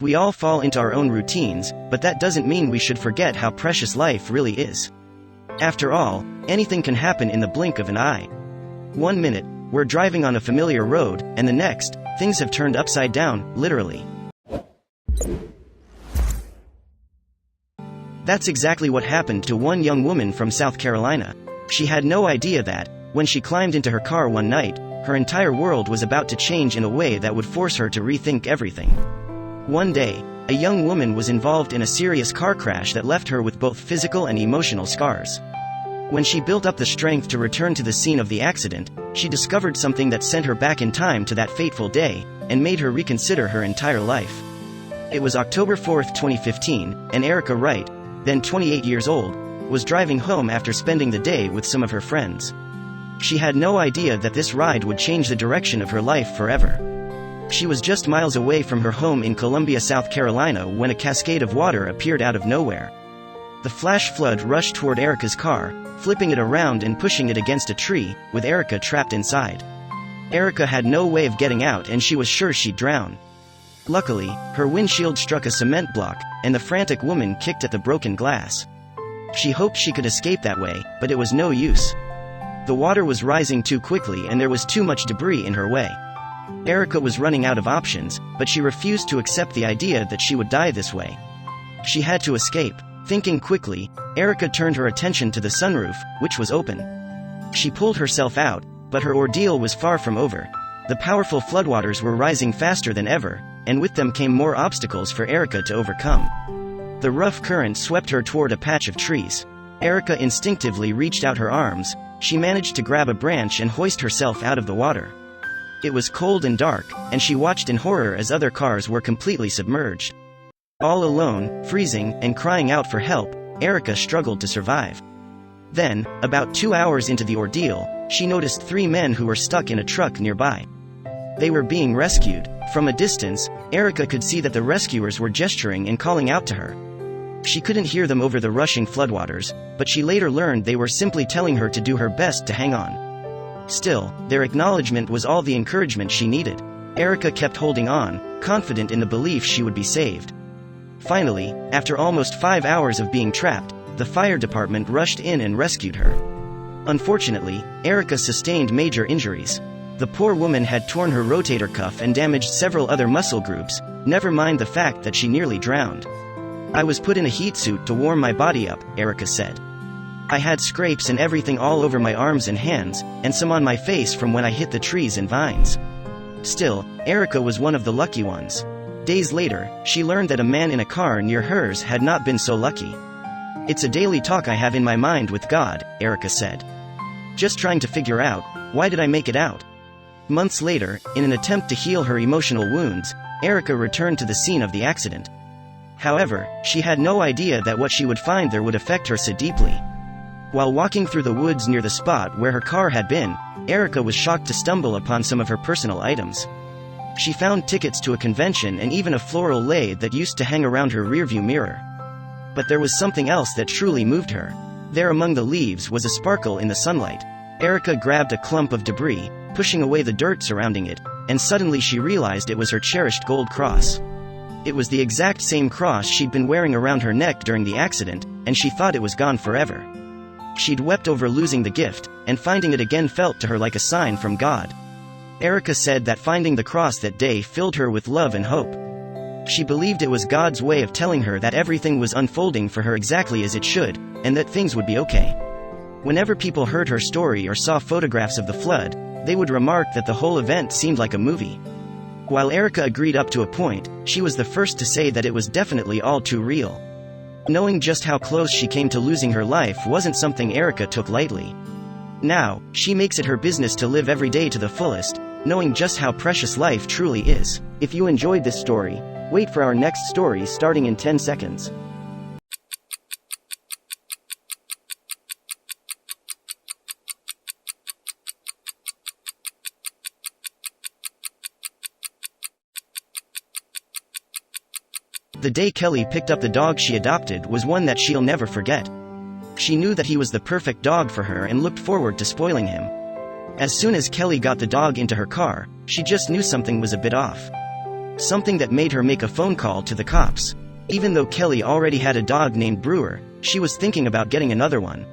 We all fall into our own routines, but that doesn't mean we should forget how precious life really is. After all, anything can happen in the blink of an eye. 1 minute, we're driving on a familiar road, and the next, things have turned upside down, literally. That's exactly what happened to one young woman from South Carolina. She had no idea that, when she climbed into her car one night, her entire world was about to change in a way that would force her to rethink everything. One day, a young woman was involved in a serious car crash that left her with both physical and emotional scars. When she built up the strength to return to the scene of the accident, she discovered something that sent her back in time to that fateful day, and made her reconsider her entire life. It was October 4, 2015, and Erica Wright, then 28 years old, was driving home after spending the day with some of her friends. She had no idea that this ride would change the direction of her life forever. She was just miles away from her home in Columbia, South Carolina when a cascade of water appeared out of nowhere. The flash flood rushed toward Erica's car, flipping it around and pushing it against a tree, with Erica trapped inside. Erica had no way of getting out and she was sure she'd drown. Luckily, her windshield struck a cement block, and the frantic woman kicked at the broken glass. She hoped she could escape that way, but it was no use. The water was rising too quickly and there was too much debris in her way. Erica was running out of options, but she refused to accept the idea that she would die this way. She had to escape. Thinking quickly, Erica turned her attention to the sunroof, which was open. She pulled herself out, but her ordeal was far from over. The powerful floodwaters were rising faster than ever, and with them came more obstacles for Erica to overcome. The rough current swept her toward a patch of trees. Erica instinctively reached out her arms. She managed to grab a branch and hoist herself out of the water. It was cold and dark, and she watched in horror as other cars were completely submerged. All alone, freezing, and crying out for help, Erica struggled to survive. Then, about 2 hours into the ordeal, she noticed 3 men who were stuck in a truck nearby. They were being rescued. From a distance, Erica could see that the rescuers were gesturing and calling out to her. She couldn't hear them over the rushing floodwaters, but she later learned they were simply telling her to do her best to hang on. Still, their acknowledgement was all the encouragement she needed. Erica kept holding on, confident in the belief she would be saved. Finally, after almost 5 hours of being trapped, the fire department rushed in and rescued her. Unfortunately, Erica sustained major injuries. The poor woman had torn her rotator cuff and damaged several other muscle groups, never mind the fact that she nearly drowned. "I was put in a heat suit to warm my body up," Erica said. "I had scrapes and everything all over my arms and hands, and some on my face from when I hit the trees and vines." Still, Erica was one of the lucky ones. Days later, she learned that a man in a car near hers had not been so lucky. "It's a daily talk I have in my mind with God," Erica said. "Just trying to figure out, why did I make it out?" Months later, in an attempt to heal her emotional wounds, Erica returned to the scene of the accident. However, she had no idea that what she would find there would affect her so deeply. While walking through the woods near the spot where her car had been, Erica was shocked to stumble upon some of her personal items. She found tickets to a convention and even a floral lathe that used to hang around her rearview mirror. But there was something else that truly moved her. There among the leaves was a sparkle in the sunlight. Erica grabbed a clump of debris, pushing away the dirt surrounding it, and suddenly she realized it was her cherished gold cross. It was the exact same cross she'd been wearing around her neck during the accident, and she thought it was gone forever. She'd wept over losing the gift, and finding it again felt to her like a sign from God. Erica said that finding the cross that day filled her with love and hope. She believed it was God's way of telling her that everything was unfolding for her exactly as it should, and that things would be okay. Whenever people heard her story or saw photographs of the flood, they would remark that the whole event seemed like a movie. While Erica agreed up to a point, she was the first to say that it was definitely all too real. Knowing just how close she came to losing her life wasn't something Erica took lightly. Now, she makes it her business to live every day to the fullest, knowing just how precious life truly is. If you enjoyed this story, wait for our next story starting in 10 seconds. The day Kelly picked up the dog she adopted was one that she'll never forget. She knew that he was the perfect dog for her and looked forward to spoiling him. As soon as Kelly got the dog into her car, she just knew something was a bit off. something that made her make a phone call to the cops. Even though Kelly already had a dog named Brewer, she was thinking about getting another one.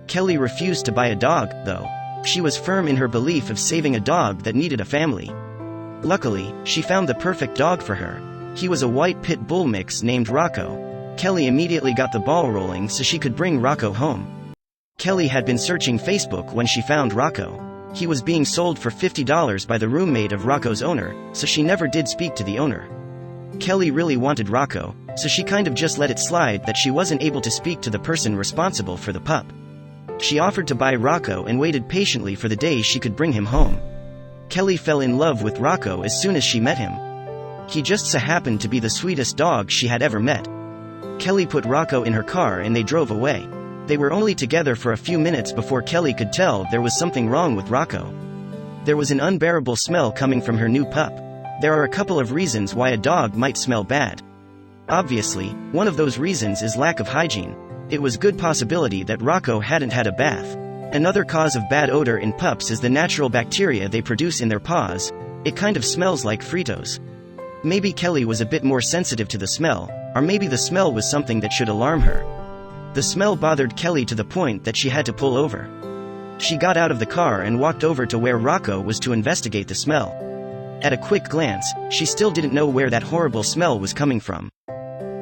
Kelly refused to buy a dog, though. She was firm in her belief of saving a dog that needed a family. Luckily, she found the perfect dog for her. He was a white pit bull mix named Rocco. Kelly immediately got the ball rolling so she could bring Rocco home. Kelly had been searching Facebook when she found Rocco. He was being sold for $50 by the roommate of Rocco's owner, so she never did speak to the owner. Kelly really wanted Rocco, so she kind of just let it slide that she wasn't able to speak to the person responsible for the pup. She offered to buy Rocco and waited patiently for the day she could bring him home. Kelly fell in love with Rocco as soon as she met him. He just so happened to be the sweetest dog she had ever met. Kelly put Rocco in her car and they drove away. They were only together for a few minutes before Kelly could tell there was something wrong with Rocco. There was an unbearable smell coming from her new pup. There are a couple of reasons why a dog might smell bad. Obviously, one of those reasons is lack of hygiene. It was good possibility that Rocco hadn't had a bath. Another cause of bad odor in pups is the natural bacteria they produce in their paws. It kind of smells like Fritos. Maybe Kelly was a bit more sensitive to the smell, or maybe the smell was something that should alarm her. The smell bothered Kelly to the point that she had to pull over. She got out of the car and walked over to where Rocco was to investigate the smell. At a quick glance, she still didn't know where that horrible smell was coming from.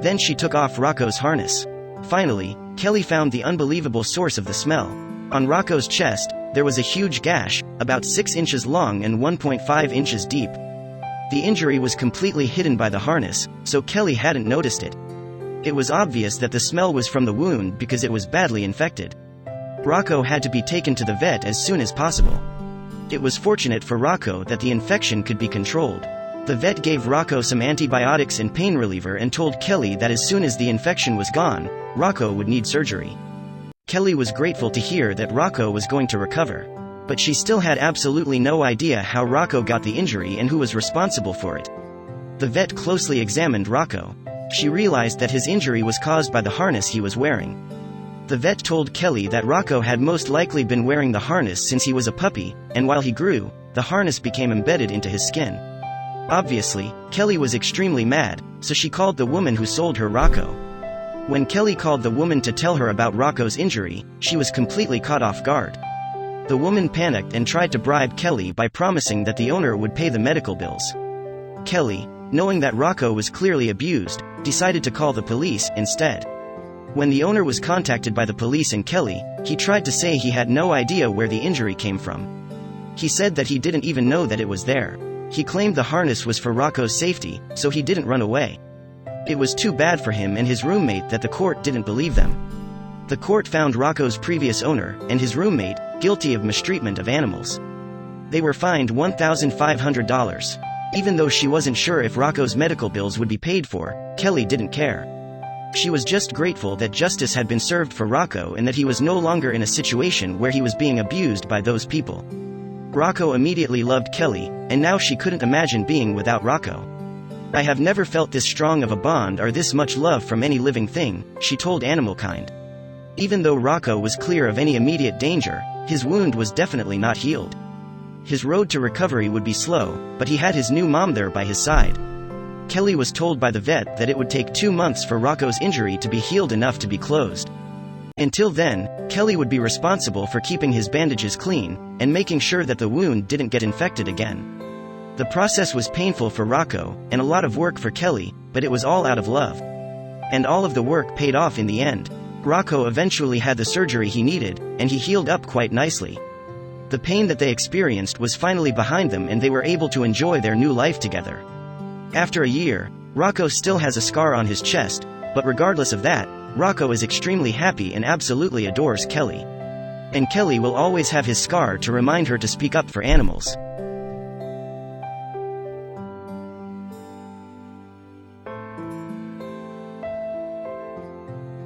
Then she took off Rocco's harness. Finally, Kelly found the unbelievable source of the smell. On Rocco's chest, there was a huge gash, about 6 inches long and 1.5 inches deep. The injury was completely hidden by the harness, so Kelly hadn't noticed it. It was obvious that the smell was from the wound because it was badly infected. Rocco had to be taken to the vet as soon as possible. It was fortunate for Rocco that the infection could be controlled. The vet gave Rocco some antibiotics and pain reliever and told Kelly that as soon as the infection was gone, Rocco would need surgery. Kelly was grateful to hear that Rocco was going to recover. But she still had absolutely no idea how Rocco got the injury and who was responsible for it. The vet closely examined Rocco. She realized that his injury was caused by the harness he was wearing. The vet told Kelly that Rocco had most likely been wearing the harness since he was a puppy, and while he grew, the harness became embedded into his skin. Obviously, Kelly was extremely mad, so she called the woman who sold her Rocco. When Kelly called the woman to tell her about Rocco's injury, she was completely caught off guard. The woman panicked and tried to bribe Kelly by promising that the owner would pay the medical bills. Kelly, knowing that Rocco was clearly abused, decided to call the police instead. When the owner was contacted by the police and Kelly, he tried to say he had no idea where the injury came from. He said that he didn't even know that it was there. He claimed the harness was for Rocco's safety, so he didn't run away. It was too bad for him and his roommate that the court didn't believe them. The court found Rocco's previous owner, and his roommate, guilty of mistreatment of animals. They were fined $1,500. Even though she wasn't sure if Rocco's medical bills would be paid for, Kelly didn't care. She was just grateful that justice had been served for Rocco and that he was no longer in a situation where he was being abused by those people. Rocco immediately loved Kelly, and now she couldn't imagine being without Rocco. "I have never felt this strong of a bond or this much love from any living thing," she told Animal Kind. Even though Rocco was clear of any immediate danger, his wound was definitely not healed. His road to recovery would be slow, but he had his new mom there by his side. Kelly was told by the vet that it would take 2 months for Rocco's injury to be healed enough to be closed. Until then, Kelly would be responsible for keeping his bandages clean, and making sure that the wound didn't get infected again. The process was painful for Rocco, and a lot of work for Kelly, but it was all out of love. And all of the work paid off in the end. Rocco eventually had the surgery he needed, and he healed up quite nicely. The pain that they experienced was finally behind them and they were able to enjoy their new life together. After a year, Rocco still has a scar on his chest, but regardless of that, Rocco is extremely happy and absolutely adores Kelly. And Kelly will always have his scar to remind her to speak up for animals.